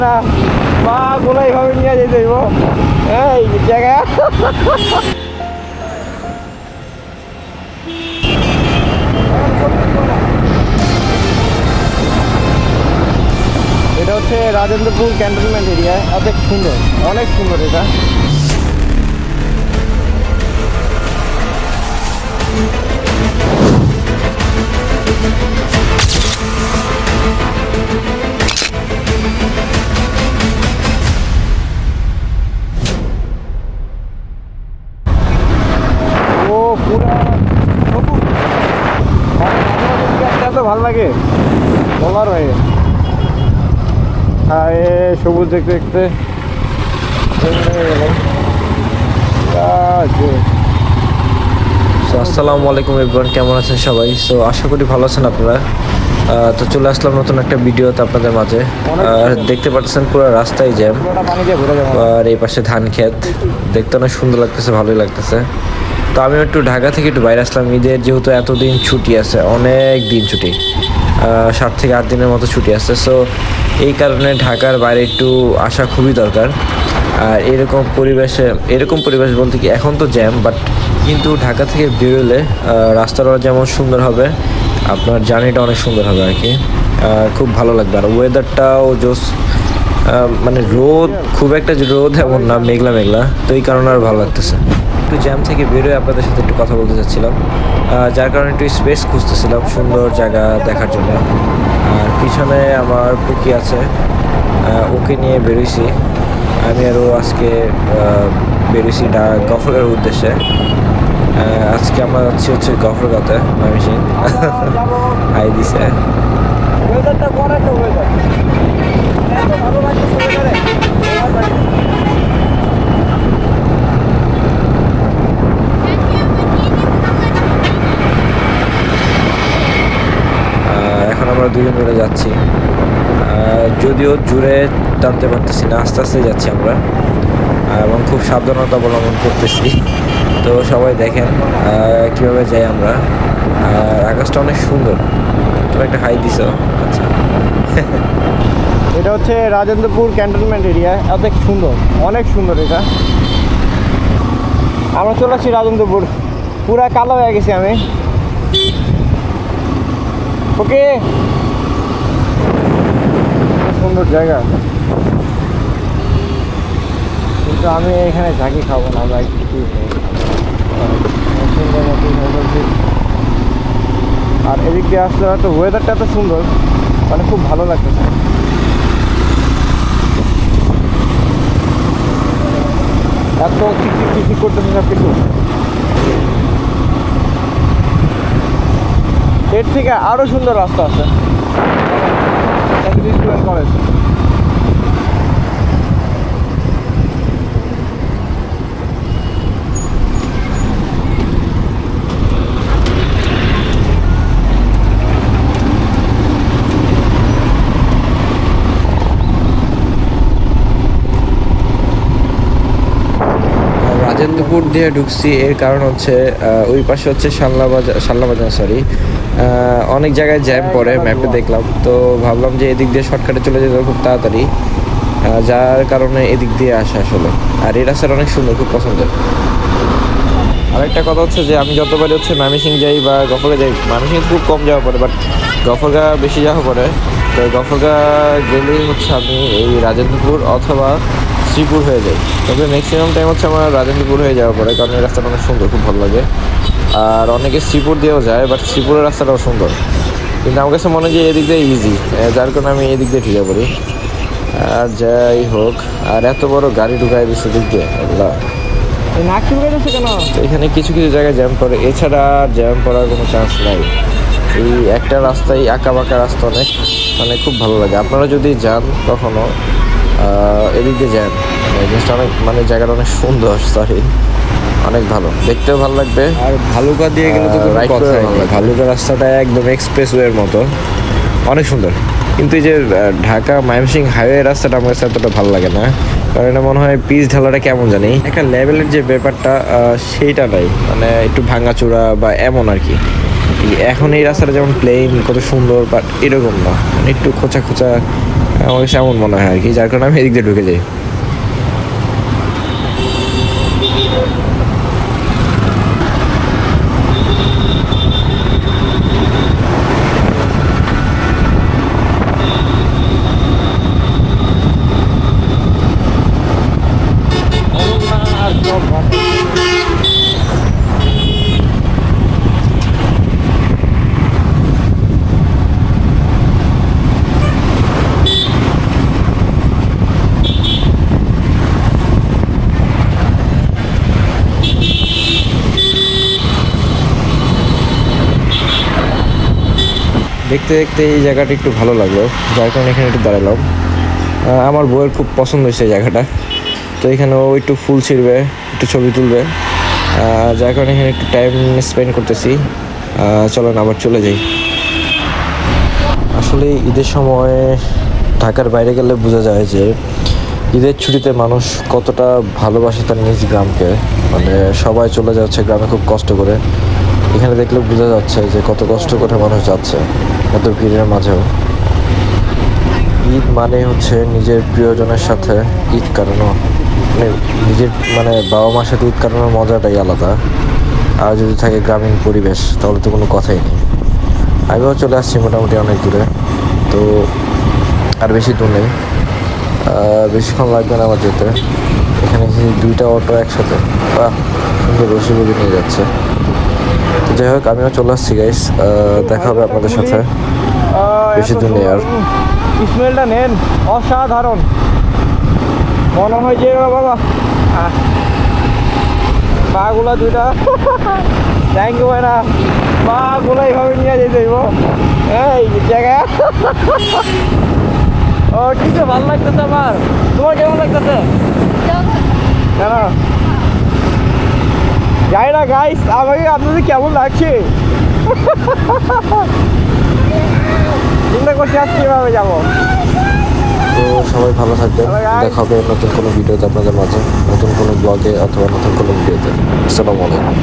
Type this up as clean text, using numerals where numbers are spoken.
পা গোলাই ভাবে নিয়ে যেতে হইব এই জায়গা। এটা হচ্ছে রাজেন্দ্রপুর ক্যান্টনমেন্ট এরিয়া, অনেক সুন্দর, অনেক সুন্দর এটা। ও পুরা সবুজ, এত ভালো লাগে বলার হয়ে। হ্যাঁ, সবুজ দেখতে দেখতে আসসালামু আলাইকুম এভরিওয়ান, কেমন আছেন সবাই? সো আশা করি ভালো আছেন আপনারা। তো চলে আসলাম নতুন একটা ভিডিওতে আপনাদের মাঝে। দেখতে পাচ্ছেন পুরো রাস্তায় জ্যাম, আর এই পাশে ধান ক্ষেত, দেখতে অনেক সুন্দর লাগতেছে, ভালোই লাগতেছে। তো আমি একটু ঢাকা থেকে একটু বাইরে আসলাম, ঈদের যেহেতু এতদিন ছুটি আছে, অনেক দিন ছুটি, 7 থেকে 8 দিনের মতো ছুটি আছে। সো এই কারণে ঢাকার বাইরে একটু আসা খুবই দরকার। আর এরকম পরিবেশ বলতে কি, এখন তো জ্যাম, বাট কিন্তু ঢাকা থেকে বেরোলে রাস্তাটা যেমন সুন্দর হবে, আপনার জার্নিটা অনেক সুন্দর হবে আর কি। খুব ভালো লাগবে। আর ওয়েদারটাও জোস, মানে রোদ, খুব একটা যে রোদ এমন না, মেঘলা মেঘলা, তো এই কারণে আর ভালো লাগতেছে। একটু জ্যাম থেকে বেরোয় আপনাদের সাথে একটু কথা বলতে চাচ্ছিলাম, যার কারণে একটু স্পেস খুঁজতেছিলাম সুন্দর জায়গা দেখার জন্য। আর পিছনে আমার পুকি আছে, ওকে নিয়ে বেরোইছি। আমি আরও আজকে বেরোইছি গফরগাঁওয়ের উদ্দেশ্যে। আজকে আমরা যাচ্ছি হচ্ছে গফরগাঁওতে, ময়মনসিংহ। হাই দিছে। এখন আমরা দুজন মিলে যাচ্ছি, যদিও জুড়ে টানতে পারতেছি না, আস্তে আস্তে যাচ্ছি আমরা, এবং খুব সাবধানতা অবলম্বন করতেছি। তো সবাই দেখেন কীভাবে যাই আমরা। আর আকাশটা অনেক সুন্দর। তুমি একটা হাই দিছো। আচ্ছা, এটা হচ্ছে রাজেন্দ্রপুর ক্যান্টনমেন্ট এরিয়া, অনেক সুন্দর, অনেক সুন্দর এটা। আমরা চলে আসছি রাজেন্দ্রপুর, পুরা কালো হয়ে গেছি আমি। ওকে, সুন্দর জায়গা, কিন্তু আমি এখানে ঝাঁকি খাবো না, আমরা একটু সুন্দর মতো। আর এদিক দিয়ে আসলে হয়তো ওয়েদারটা এত সুন্দর, মানে খুব ভালো লাগতেছে। এত চিকচিক করতেছে সব কিছু। এর থেকে আরো সুন্দর রাস্তা আছে কলেজ। রাজেন্দ্রপুর দিয়ে ঢুকছি, এর কারণ হচ্ছে ওই পাশে হচ্ছে শাল্লা বাজার সরি, অনেক জায়গায় জ্যাম পড়ে, ম্যাপে দেখলাম। তো ভাবলাম যে এদিক দিয়ে শর্টকাটে চলে যেতে খুব তাড়াতাড়ি, যার কারণে এদিক দিয়ে আসা আসলে। আর এই রাস্তাটা অনেক সুন্দর, খুব পছন্দের। আরেকটা কথা হচ্ছে যে আমি যতবারই হচ্ছে ময়মনসিংহ যাই বা গফরগাঁও যাই, ময়মনসিংহ খুব কম যাওয়া পড়ে, বাট গফরগাঁও বেশি যাওয়া পড়ে। তো গফরগাঁও গেলেই হচ্ছে আমি এই রাজেন্দ্রপুর অথবা শ্রীপুর হয়ে যায়। তবে ম্যাক্সিমাম টাইম হচ্ছে আমার রাজেন্দ্রপুর হয়ে যাওয়া পড়ে, কারণ এই রাস্তাটা অনেক সুন্দর, খুব ভালো লাগে। আর অনেকে শ্রীপুর দিয়েও যায়, বাট শ্রীপুরের রাস্তাটাও সুন্দর, কিন্তু আমার কাছে মনে হয় যে এদিক দিয়ে ইজি, যার কারণে আমি এদিক দিয়ে ঢুকে পড়ি। আর যাই হোক, আর এত বড় গাড়ি ঢুকাই দিচ্ছে দিক দিয়ে, এখানে কিছু কিছু জায়গায় জ্যাম পড়ে, এছাড়া জ্যাম পড়ার কোনো চান্স নাই। এই একটা রাস্তায় আঁকা বাঁকা রাস্তা, অনেক মানে খুব ভালো লাগে। আপনারা যদি যান কখনো এদিক দিয়ে যান, মানে জিনিসটা অনেক, মানে জায়গাটা অনেক সুন্দর, সরি অনেক ভালো, দেখতেও ভালো লাগবে। আর ভালুকা দিয়ে গেলে তো ভালুকা রাস্তাটা একদম এক্সপ্রেসওয়ের মতো, অনেক সুন্দর। কিন্তু এই যে ঢাকা ময়মনসিংহ হাইওয়ে রাস্তাটা আমার কাছে এতটা ভালো লাগে না, কারণ এটা মনে হয় পিচ ঢালাটা কেমন জানি, একটা লেভেলের যে ব্যাপারটা সেইটা নাই, মানে একটু ভাঙাচোরা বা এমন আর কি। এখন এই রাস্তাটা যেমন প্লেন কত সুন্দর, বাট এরকম না, মানে একটু খোঁচা খোঁচা, আমার কাছে এমন মনে হয় আর কি, যার কারণে আমি এদিক দিয়ে ঢুকে যাই। দেখতে দেখতে এই জায়গাটা একটু ভালো লাগলো, যার কারণে এখানে একটু দাঁড়ালাম। আমার বউয়ের খুব পছন্দ হয়েছে এই জায়গাটা, তো এখানে ও একটু ফুল ছিঁড়বে, একটু ছবি তুলবে, যার কারণে এখানে একটু টাইম স্পেন্ড করতেছি। চলেন আবার চলে যাই। আসলে ঈদের সময় ঢাকার বাইরে গেলে বোঝা যায় যে ঈদের ছুটিতে মানুষ কতটা ভালোবাসে তার নিজ গ্রামকে। মানে সবাই চলে যাচ্ছে গ্রামে খুব কষ্ট করে, এখানে দেখলে বোঝা যাচ্ছে যে কত কষ্ট করে মানুষ যাচ্ছে এত ভিড়ের মাঝেও। ঈদ মানে হচ্ছে নিজের প্রিয়জনের সাথে ঈদ কাটানো, মানে নিজের মানে বাবা মার সাথে ঈদ কাটানোর মজাটাই আলাদা। আর যদি থাকে গ্রামীণ পরিবেশ তাহলে তো কোনো কথাই নেই। আমিও চলে আসছি মোটামুটি অনেক দূরে, তো আর বেশি দূর নেই, বেশিক্ষণ লাগবে না আমার যেতে। এখানে দুইটা অটো একসাথে সুন্দর রশি বেঁধে নিয়ে যাচ্ছে। তো যাই হোক, আমিও চলে আসছি গাইস, দেখা হবে আপনাদের সাথে। বেশি দূর নেই আর। স্মেলটা নেন, অসাধারণ মনে হয় যে বাবা পাগুলা দুইটা থ্যাংক ইউ ভাই না, পাগুলা এইভাবে নিয়ে যেতে হইব এই জায়গা। ও ঠিক আছে, ভালো লাগতেছে আমার। তোমার কেমন লাগতেছে? কেন যাই না গাইস, আমাকে আপনাদের কেমন লাগছে চিন্তা করছি আজ কীভাবে যাবো। তো সবাই ভালো থাকবেন, দেখা হবে নতুন কোনো ভিডিওতে আপনাদের মাঝে, নতুন কোনো ব্লগে অথবা নতুন কোনো ভিডিওতে। আসসালামু আলাইকুম।